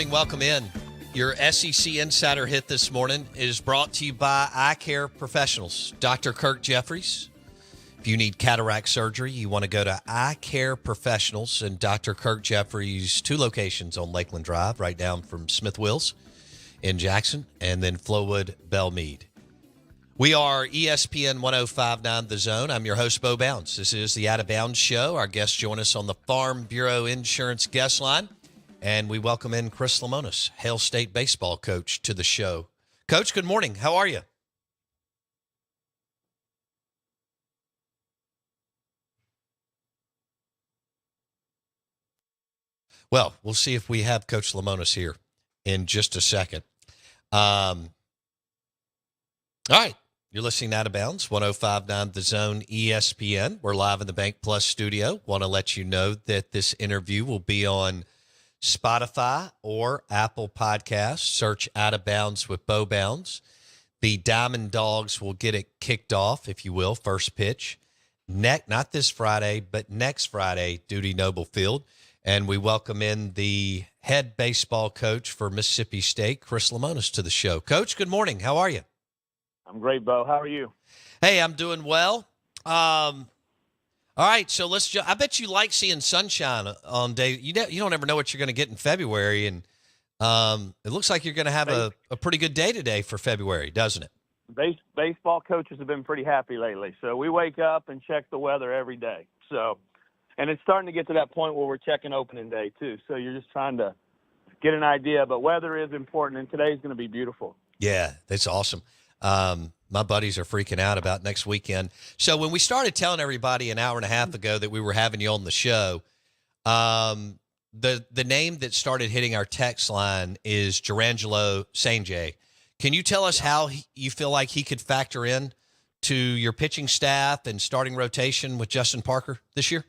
morning. Welcome in. Your SEC Insider Hit this morning is brought to you by Eye Care Professionals. Dr. Kirk Jeffries. If you need cataract surgery, you want to go to Eye Care Professionals and Dr. Kirk Jeffries, 2 locations on Lakeland Drive, right down from Smith Wills in Jackson, and then Flowood, Belmead. We are ESPN 1059 The Zone. I'm your host, Bo Bounds. This is the Out of Bounds Show. Our guests join us on the Farm Bureau Insurance guest line. And we welcome in Chris Lemonis, Hale State baseball coach, to the show. Coach, good morning. How are you? Well, we'll see if we have Coach Lemonis here in just a second. All right. You're listening to Out of Bounds, 1059 The Zone, ESPN. We're live in the BankPlus Studio. Want to let you know that this interview will be on Spotify or Apple Podcasts. Search Out of Bounds with Bo Bounds. The Diamond Dogs will get it kicked off, if you will, first pitch. Not this Friday, but next Friday, Duty Noble Field. And we welcome in the head baseball coach for Mississippi State, Chris Lemonis, to the show. Coach, good morning. How are you? I'm great, Bo. How are you? Hey, I'm doing well. All right, so I bet you like seeing sunshine on day. You don't ever know what you're going to get in February, and it looks like you're going to have a pretty good day today for February, doesn't it? Baseball coaches have been pretty happy lately. So we wake up and check the weather every day. So, and it's starting to get to that point where we're checking opening day too. So you're just trying to get an idea, but weather is important, and today's going to be beautiful. Yeah, that's awesome. My buddies are freaking out about next weekend. So when we started telling everybody an hour and a half ago that we were having you on the show, the name that started hitting our text line is Jurrangelo St-J. Can you tell us how you feel like he could factor in to your pitching staff and starting rotation with Justin Parker this year?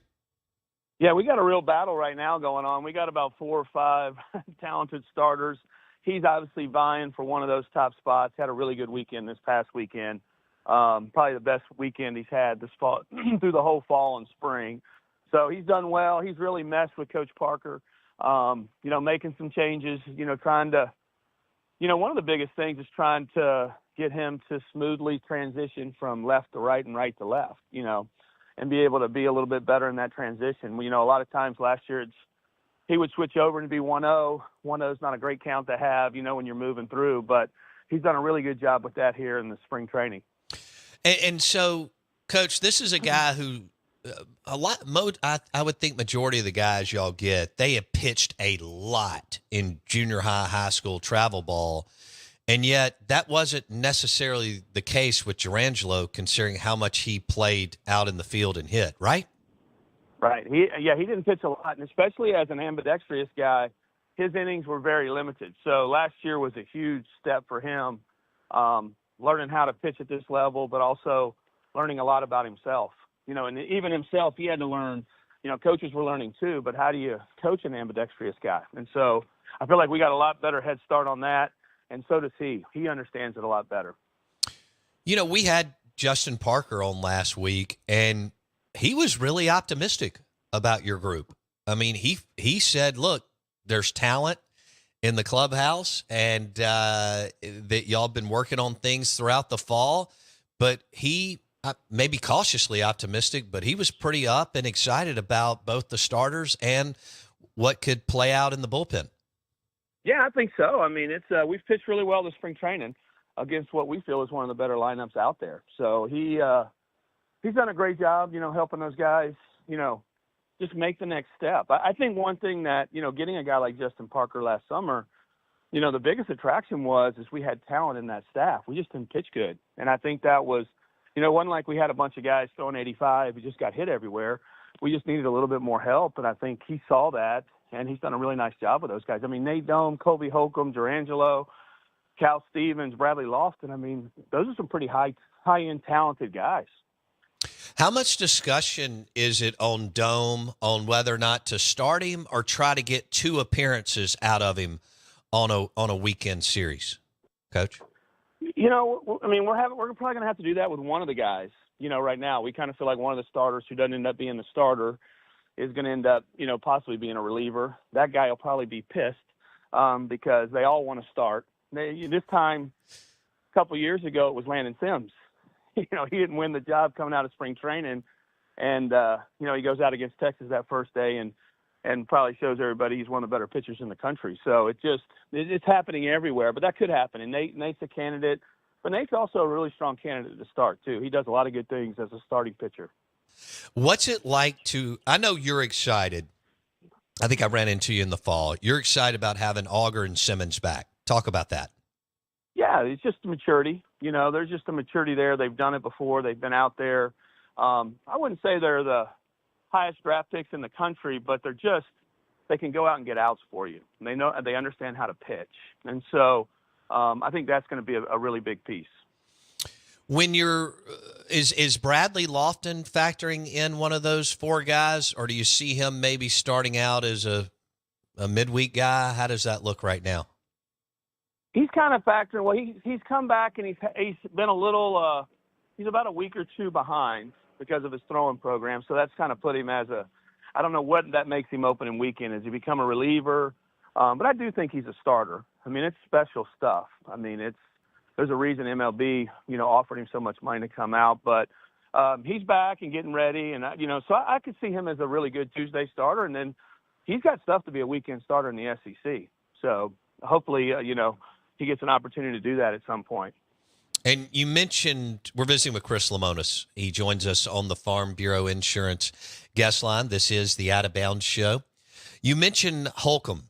Yeah, we got a real battle right now going on. We got about 4 or 5 talented starters. He's obviously vying for one of those top spots. Had a really good weekend this past weekend. Probably the best weekend he's had this fall through the whole fall and spring. So he's done well. He's really messed with Coach Parker, making some changes, trying to, one of the biggest things is trying to get him to smoothly transition from left to right and right to left, and be able to be a little bit better in that transition. A lot of times last year he would switch over and be 1-0. 1-0 is not a great count to have, when you're moving through, but he's done a really good job with that here in the spring training. And so, Coach, this is a guy who I would think majority of the guys y'all get, they have pitched a lot in junior high school travel ball, and yet that wasn't necessarily the case with Jurrangelo, considering how much he played out in the field and hit, right? Right. He didn't pitch a lot, and especially as an ambidextrous guy, his innings were very limited. So last year was a huge step for him, learning how to pitch at this level, but also learning a lot about himself. And even himself, he had to learn, coaches were learning too, but how do you coach an ambidextrous guy? And so I feel like we got a lot better head start on that, and so does he. He understands it a lot better. We had Justin Parker on last week, and he was really optimistic about your group. I mean, he said, look, there's talent in the clubhouse, and that y'all been working on things throughout the fall, but he maybe cautiously optimistic, but he was pretty up and excited about both the starters and what could play out in the bullpen. Yeah, I think so. I mean, we've pitched really well this spring training against what we feel is one of the better lineups out there. So he's done a great job, helping those guys, just make the next step. I think one thing that, getting a guy like Justin Parker last summer, the biggest attraction is we had talent in that staff. We just didn't pitch good. And I think that was, it wasn't like we had a bunch of guys throwing 85 who just got hit everywhere. We just needed a little bit more help, and I think he saw that, and he's done a really nice job with those guys. I mean, Nate Dome, Colby Holcomb, Jurrangelo, Cal Stevens, Bradley Lofton. I mean, those are some pretty high-end talented guys. How much discussion is it on Dome on whether or not to start him or try to get 2 appearances out of him on a weekend series, Coach? I mean, we're probably going to have to do that with one of the guys. Right now we kind of feel like one of the starters who doesn't end up being the starter is going to end up, possibly being a reliever. That guy will probably be pissed. because they all want to start. This time, a couple of years ago, it was Landon Sims. He didn't win the job coming out of spring training, and he goes out against Texas that first day and probably shows everybody he's one of the better pitchers in the country. So it's happening everywhere, but that could happen. And Nate's a candidate, but Nate's also a really strong candidate to start too. He does a lot of good things as a starting pitcher. What's it like I know you're excited. I think I ran into you in the fall. You're excited about having Auger and Simmons back. Talk about that. Yeah, it's just maturity. There's just a maturity there. They've done it before. They've been out there. I wouldn't say they're the highest draft picks in the country, but they can go out and get outs for you. And they understand how to pitch. And so I think that's going to be a really big piece. When is Bradley Lofton factoring in one of those four guys, or do you see him maybe starting out as a midweek guy? How does that look right now? He's kind of factoring. Well, he's come back and he's been a little. He's about a week or two behind because of his throwing program. So that's kind of put him as I don't know what that makes him opening weekend. Has he become a reliever? But I do think he's a starter. I mean, it's special stuff. I mean, there's a reason MLB, offered him so much money to come out. But he's back and getting ready. And, so I could see him as a really good Tuesday starter. And then he's got stuff to be a weekend starter in the SEC. So hopefully, he gets an opportunity to do that at some point. And you mentioned we're visiting with Chris Lemonis. He joins us on the Farm Bureau Insurance guest line. This is the Out of Bounds Show. You mentioned Holcomb.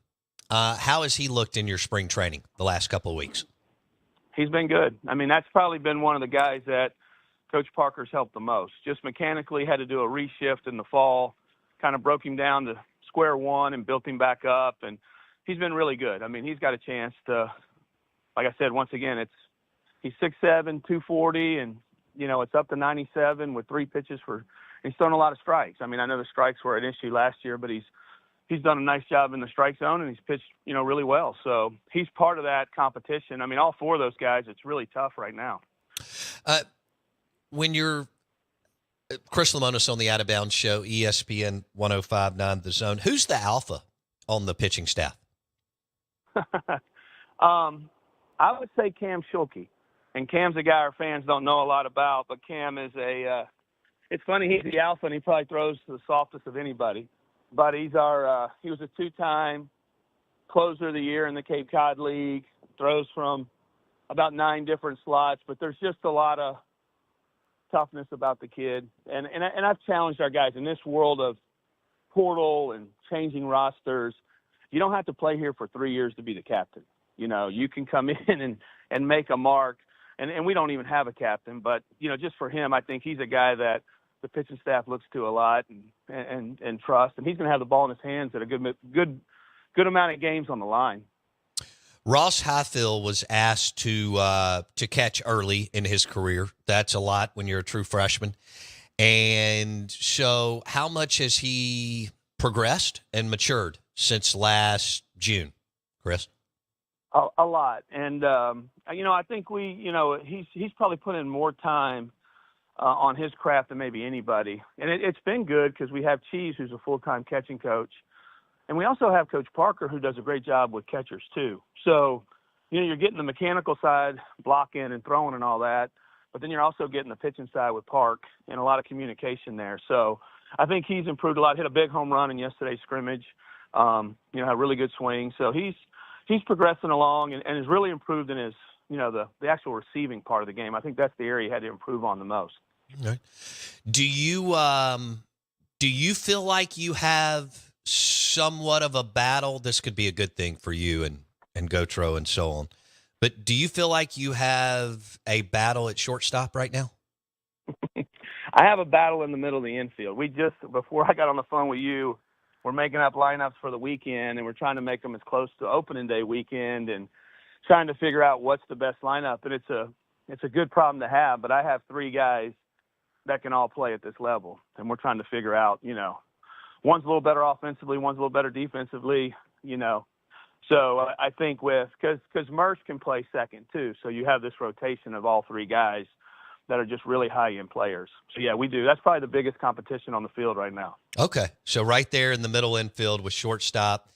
How has he looked in your spring training the last couple of weeks? He's been good. I mean, that's probably been one of the guys that Coach Parker's helped the most. Just mechanically had to do a reshift in the fall, kind of broke him down to square one and built him back up. And he's been really good. I mean, he's got a chance to, like I said, once again, he's 6'7", 240, and, it's up to 97 with 3 pitches he's thrown a lot of strikes. I mean, I know the strikes were an issue last year, but he's done a nice job in the strike zone, and he's pitched, really well. So he's part of that competition. I mean, all 4 of those guys, it's really tough right now. When you're Chris Lemonis on the Out of Bounds Show, ESPN 105.9 The Zone, who's the alpha on the pitching staff? I would say Cam Schulke. And Cam's a guy our fans don't know a lot about, but Cam is it's funny, he's the alpha, and he probably throws to the softest of anybody. But he was a 2-time closer of the year in the Cape Cod League, throws from about 9 different slots, but there's just a lot of toughness about the kid. And I've challenged our guys in this world of portal and changing rosters. You don't have to play here for 3 years to be the captain. You can come in and make a mark. And we don't even have a captain, but, just for him, I think he's a guy that the pitching staff looks to a lot and trust, and he's going to have the ball in his hands at a good amount of games on the line. Ross Highfield was asked to catch early in his career. That's a lot when you're a true freshman. And so how much has he progressed and matured since last June, Chris? A lot. And, I think he's probably put in more time on his craft than maybe anybody. And it's been good because we have Cheese, who's a full-time catching coach. And we also have Coach Parker, who does a great job with catchers too. So, you're getting the mechanical side, blocking and throwing and all that, but then you're also getting the pitching side with Park and a lot of communication there. So I think he's improved a lot. Hit a big home run in yesterday's scrimmage. Had a really good swing. So he's progressing along and has really improved in his, the actual receiving part of the game. I think that's the area he had to improve on the most. Okay. Do you feel like you have somewhat of a battle? This could be a good thing for you and Gotro and so on. But do you feel like you have a battle at shortstop right now? I have a battle in the middle of the infield. Before I got on the phone with you, we're making up lineups for the weekend, and we're trying to make them as close to opening day weekend and trying to figure out what's the best lineup. And it's a good problem to have, but I have 3 guys that can all play at this level, and we're trying to figure out, one's a little better offensively, one's a little better defensively, So I think because Murch can play second too, so you have this rotation of all 3 guys that are just really high-end players. So, yeah, we do. That's probably the biggest competition on the field right now. Okay. So right there in the middle infield with shortstop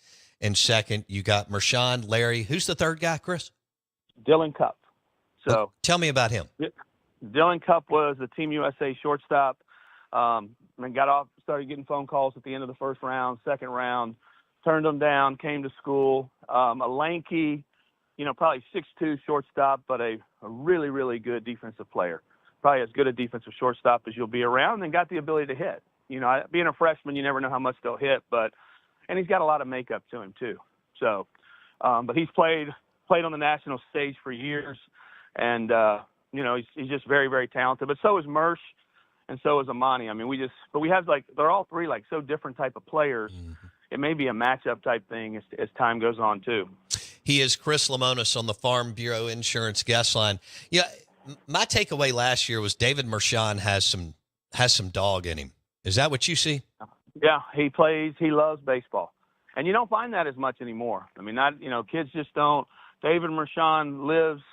And second, you got Mershawn, Larry. Who's the third guy, Chris? Dylan Cup. So tell me about him. Dylan Cup was the Team USA shortstop. And got off, started getting phone calls at the end of the first round, second round, turned them down, came to school. A lanky, probably 6'2" shortstop, but a really, really good defensive player. Probably as good a defensive shortstop as you'll be around, and got the ability to hit. Being a freshman, you never know how much they'll hit, and he's got a lot of makeup to him too. So, but he's played on the national stage for years, and he's just very, very talented. But so is Mersh, and so is Amani. I mean, we have they're all three so different type of players. Mm-hmm. It may be a matchup type thing as time goes on too. He is Chris Lemonis on the Farm Bureau Insurance guest line. Yeah, my takeaway last year was David Mershawn has some dog in him. Is that what you see? Yeah, he loves baseball. And you don't find that as much anymore. I mean, kids just don't. David Mershawn lives,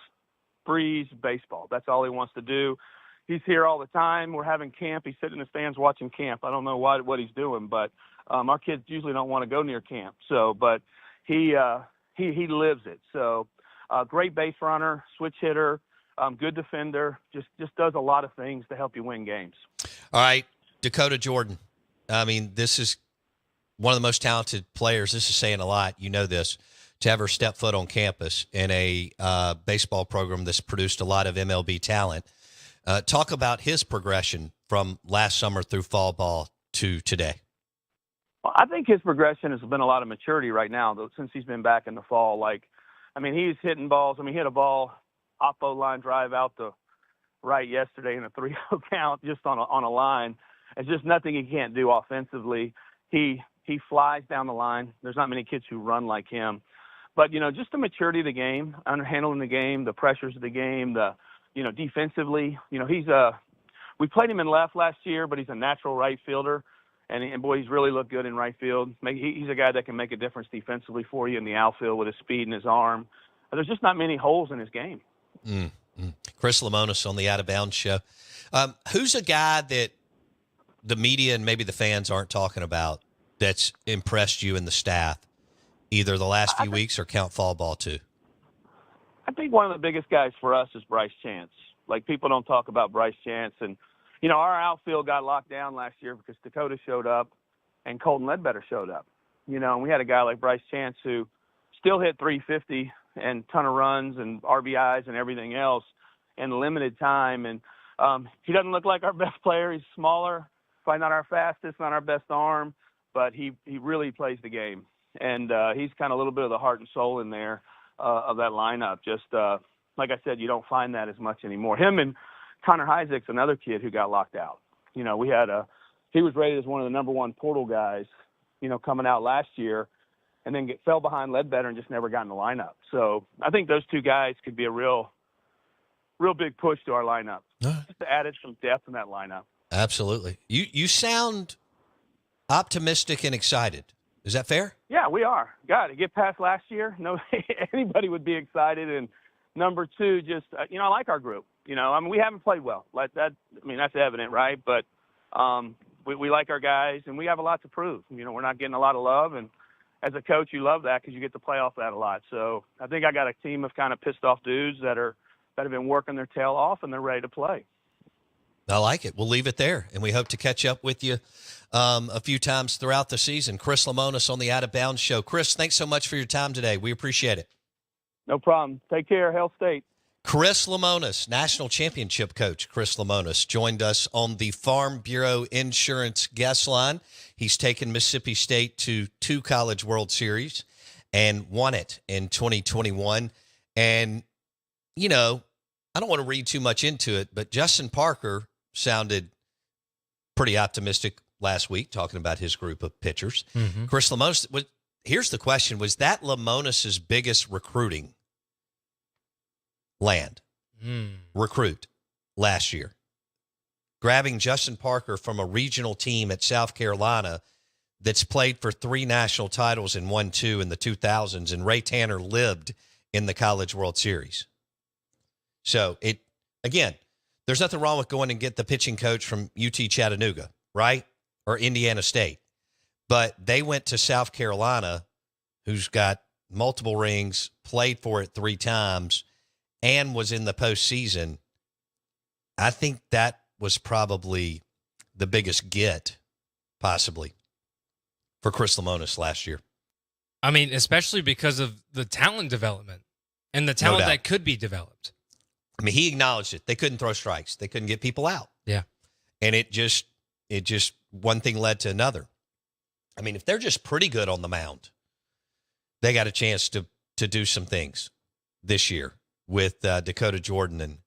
breathes baseball. That's all he wants to do. He's here all the time. We're having camp. He's sitting in the stands watching camp. I don't know what he's doing, but our kids usually don't want to go near camp. So, but he lives it. So, great base runner, switch hitter, good defender. Just does a lot of things to help you win games. All right, Dakota Jordan. I mean, this is one of the most talented players. This is saying a lot. You know this. To ever step foot on campus in a baseball program that's produced a lot of MLB talent. Talk about his progression from last summer through fall ball to today. Well, I think his progression has been a lot of maturity right now, though, since he's been back in the fall. He's hitting balls. He hit a ball, oppo line drive out the right yesterday in a 3-0 count just on a line. It's just nothing he can't do offensively. He flies down the line. There's not many kids who run like him. But, just the maturity of the game, handling the game, the pressures of the game, defensively, we played him in left last year, but he's a natural right fielder. And boy, he's really looked good in right field. He's a guy that can make a difference defensively for you in the outfield with his speed and his arm. There's just not many holes in his game. Chris Lemonis on the Out of Bounds show. Who's a guy that the media and maybe the fans aren't talking about that's impressed you and the staff, either the last few weeks or count fall ball too? I think one of the biggest guys for us is Bryce Chance. People don't talk about Bryce Chance. And, our outfield got locked down last year because Dakota showed up and Colton Ledbetter showed up. And we had a guy like Bryce Chance who still hit 350 and ton of runs and RBIs and everything else in limited time. And he doesn't look like our best player. He's smaller, probably not our fastest, not our best arm, but he really plays the game. And he's kind of a little bit of the heart and soul in there of that lineup. Just like I said, you don't find that as much anymore. Him and Connor Heisek's another kid who got locked out. He was rated as one of the number one portal guys, coming out last year, and then fell behind Ledbetter and just never got in the lineup. So I think those two guys could be a real big push to our lineup. Just to add some depth in that lineup. Absolutely. You sound optimistic and excited. Is that fair? Yeah, we are. God, to get past last year, no, anybody would be excited. And number two, just I like our group. We haven't played well. That's evident, right? But we like our guys, and we have a lot to prove. We're not getting a lot of love, and as a coach, you love that because you get to play off that a lot. So I think I got a team of kind of pissed off dudes that have been working their tail off, and they're ready to play. I like it. We'll leave it there, and we hope to catch up with you a few times throughout the season. Chris Lemonis on the Out of Bounds show. Chris, thanks so much for your time today. We appreciate it. No problem. Take care. Hail State. Chris Lemonis, national championship coach Chris Lemonis, joined us on the Farm Bureau Insurance guest line. He's taken Mississippi State to 2 College World Series and won it in 2021. And, I don't want to read too much into it, but Justin Parker sounded pretty optimistic last week talking about his group of pitchers. Mm-hmm. Chris Lemonis, here's the question. Was that Lemonis's biggest recruiting recruit last year? Grabbing Justin Parker from a regional team at South Carolina that's played for 3 national titles and won 2 in the 2000s, and Ray Tanner lived in the College World Series. So, again, there's nothing wrong with going and get the pitching coach from UT Chattanooga, right? Or Indiana State. But they went to South Carolina who's got multiple rings, played for it 3 times, and was in the postseason, I think that was probably the biggest get, possibly, for Chris Lemonis last year. I mean, especially because of the talent development and the talent that could be developed. I mean, he acknowledged it. They couldn't throw strikes. They couldn't get people out. Yeah. And it just one thing led to another. I mean, if they're just pretty good on the mound, they got a chance to do some things this year with Dakota Jordan and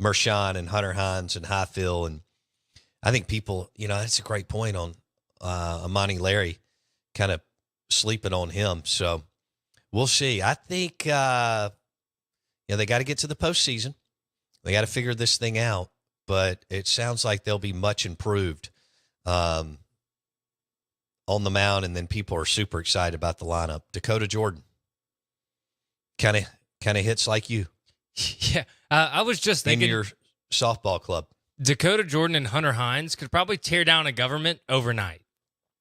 Mershon and Hunter Hines and Highfield. And I think people, that's a great point on Amani Larry, kind of sleeping on him. So we'll see. I think they got to get to the postseason. They got to figure this thing out. But it sounds like they'll be much improved on the mound, and then people are super excited about the lineup. Dakota Jordan kind of hits like you. Yeah, I was just thinking in your softball club. Dakota Jordan and Hunter Hines could probably tear down a government overnight.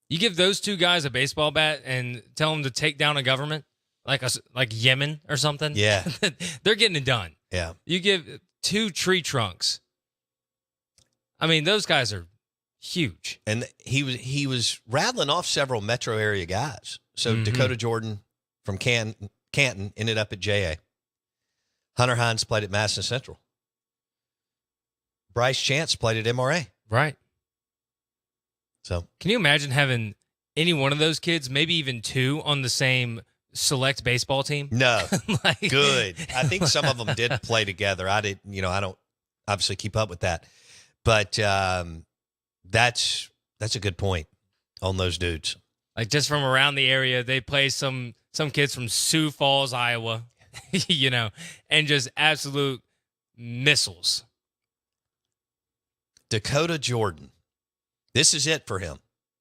You give those two guys a baseball bat and tell them to take down a government, like Yemen or something. Yeah, they're getting it done. Yeah, you give 2 tree trunks. I mean, those guys are huge. And he was rattling off several metro area guys. So Dakota Jordan from Canton ended up at JA. Hunter Hines played at Madison Central. Bryce Chance played at MRA. Right. So can you imagine having any one of those kids, maybe even 2, on the same select baseball team? No. Good. I think some of them did play together. I don't obviously keep up with that. But that's a good point on those dudes. Like, just from around the area, they play some kids from Sioux Falls, Iowa, and just absolute missiles. Dakota Jordan. This is it for him.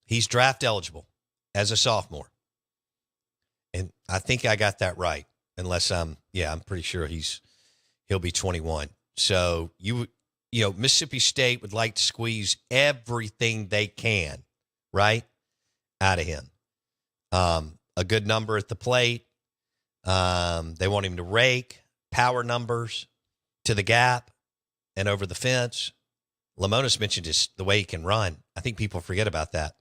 He's draft eligible as a sophomore. And I think I got that right, unless I'm pretty sure he'll be 21. So Mississippi State would like to squeeze everything they can, right, out of him. A good number at the plate. They want him to rake, power numbers to the gap and over the fence. Lemonis mentioned the way he can run. I think people forget about that.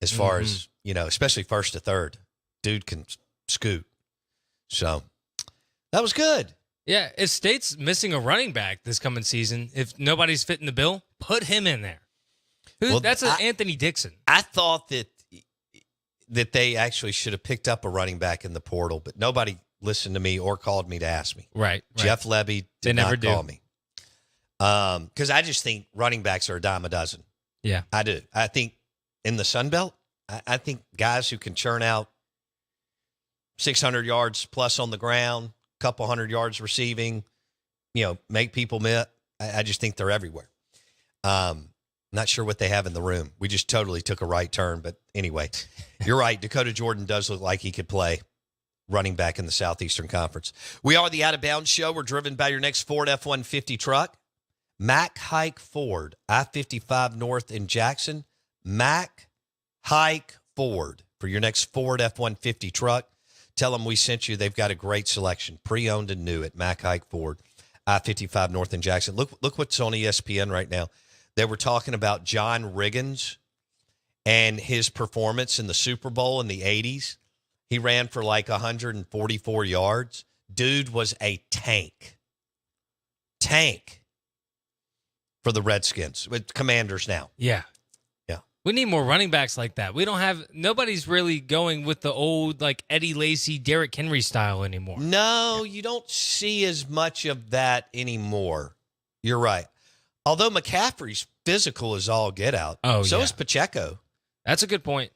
As far as, especially first to third. Dude can scoot. So that was good. Yeah, if State's missing a running back this coming season, if nobody's fitting the bill, put him in there. That's Anthony Dixon. I thought that they actually should have picked up a running back in the portal, but nobody listened to me or called me to ask me. Right. Jeff Levy did not call me. Because I just think running backs are a dime a dozen. Yeah. I do. I think in the Sun Belt, I think guys who can churn out 600 yards plus on the ground, couple hundred yards receiving, make people miss. I just think they're everywhere. Not sure what they have in the room. We just totally took a right turn. But anyway, you're right. Dakota Jordan does look like he could play running back in the Southeastern Conference. We are the Out of Bounds Show. We're driven by your next Ford F-150 truck. Mac Hike Ford, I-55 North in Jackson. Mac Hike Ford for your next Ford F-150 truck. Tell them we sent you. They've got a great selection, pre-owned and new at Mac Hike Ford, I-55 North in Jackson. Look what's on ESPN right now. They were talking about John Riggins and his performance in the Super Bowl in the 80s. He ran for like 144 yards. Dude was a tank. Tank for the Redskins, with Commanders now. Yeah. Yeah. We need more running backs like that. Nobody's really going with the old, like, Eddie Lacy, Derrick Henry style anymore. No, you don't see as much of that anymore. You're right. Although McCaffrey's physical is all get out. Oh, so yeah. is Pacheco. That's a good point.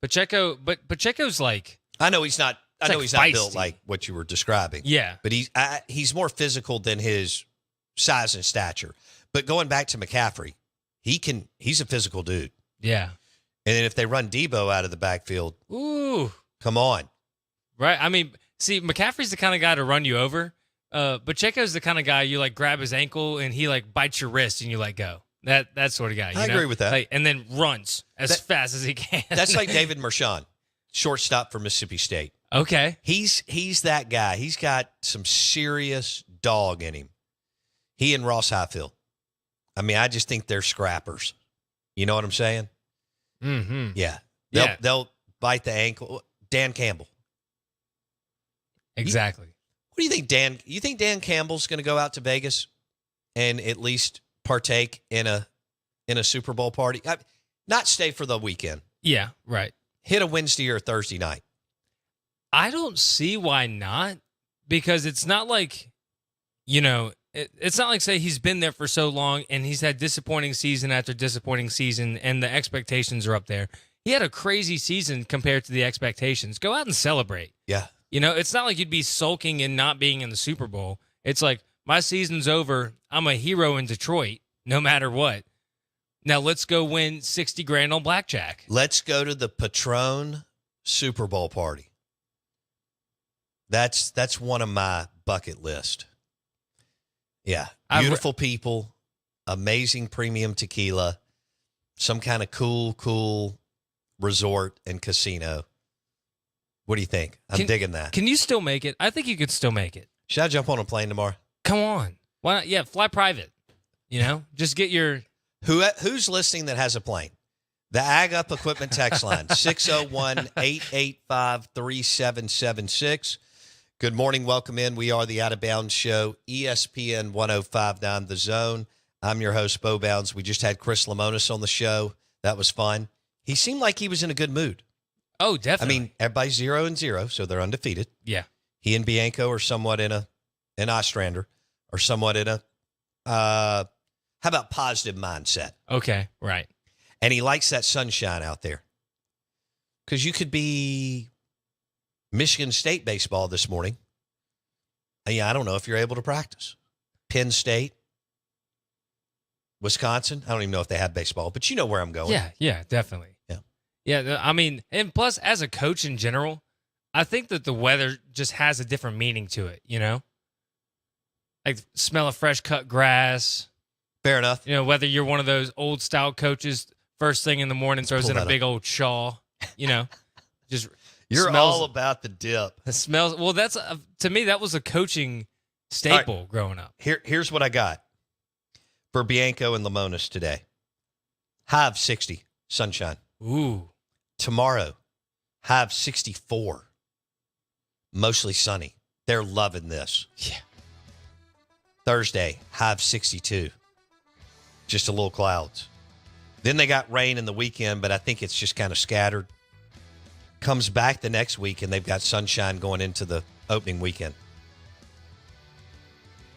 Pacheco's like... I know he's not feisty. Built like what you were describing. Yeah. But he's more physical than his size and stature. But going back to McCaffrey, he's a physical dude. Yeah. And then if they run Debo out of the backfield, ooh, come on. Right. I mean, see, McCaffrey's the kind of guy to run you over. Pacheco's the kind of guy you like grab his ankle and he like bites your wrist and you let go. That sort of guy. I agree with that. Like, and then runs as fast as he can. That's like David Mershon. shortstop for Mississippi State. Okay. He's that guy. He's got some serious dog in him. He and Ross Highfield. I mean, I just think they're scrappers. You know what I'm saying? Mm-hmm. Yeah. Yeah. They'll bite the ankle. Dan Campbell. Exactly. What do you think, Dan? You think Dan Campbell's going to go out to Vegas and at least partake in a Super Bowl party? Not stay for the weekend. Yeah, right. Hit a Wednesday or a Thursday night. I don't see why not, because it's not like, it's not like, say, he's been there for so long and he's had disappointing season after disappointing season and the expectations are up there. He had a crazy season compared to the expectations. Go out and celebrate. Yeah. It's not like you'd be sulking and not being in the Super Bowl. It's like, my season's over. I'm a hero in Detroit, no matter what. Now let's go win 60 grand on blackjack. Let's go to the Patron Super Bowl party. That's one of my bucket list. Yeah. Beautiful people, amazing premium tequila, some kind of cool resort and casino. What do you think? I'm digging that. Can you still make it? I think you could still make it. Should I jump on a plane tomorrow? Come on. Why not? Yeah, fly private. Just get your... Who's listening that has a plane? The Ag Up Equipment text line, 601-885-3776. Good morning. Welcome in. We are the Out of Bounds Show, ESPN 105.9 The Zone. I'm your host, Bo Bounds. We just had Chris Lemonis on the show. That was fun. He seemed like he was in a good mood. Oh, definitely. I mean, everybody's 0-0, so they're undefeated. Yeah. He and Bianco are somewhat in an Ostrander, or somewhat in a, how about positive mindset? Okay, right. And he likes that sunshine out there. Because you could be Michigan State baseball this morning. Yeah, I don't know if you're able to practice. Penn State, Wisconsin. I don't even know if they have baseball, but you know where I'm going. Yeah, definitely. Yeah, I mean, and plus, as a coach in general, I think that the weather just has a different meaning to it, Like, smell of fresh cut grass. Fair enough. Whether you're one of those old style coaches, first thing in the morning throws in a big old shawl, just you're smells, all about the dip. The smells. Well, that's to me that was a coaching staple growing up. Here's what I got for Bianco and Lemonis today. High of 60, sunshine. Ooh. Tomorrow, high of 64, mostly sunny. They're loving this. Yeah. Thursday, high of 62, just a little clouds. Then they got rain in the weekend, but I think it's just kind of scattered. Comes back the next week, and they've got sunshine going into the opening weekend.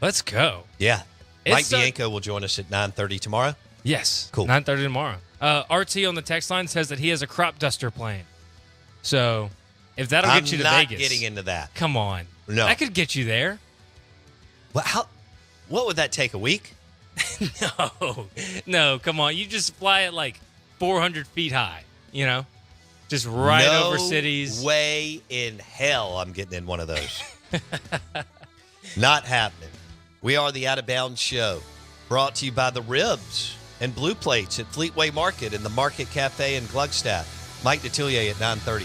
Let's go. Yeah. Mike Bianco will join us at 9:30 tomorrow. Yes. Cool. 9:30 tomorrow. RT on the text line says that he has a crop duster plane. So if that'll get you to Vegas. I'm not getting into that. Come on. No. I could get you there. Well, what would that take, a week? No, come on. You just fly at like 400 feet high, Just right over cities. No way in hell I'm getting in one of those. Not happening. We are the Out of Bounds Show, brought to you by the Ribs and Blue Plates at Fleetway Market and the Market Cafe in Gluckstadt. Mike Detillier at 9:30.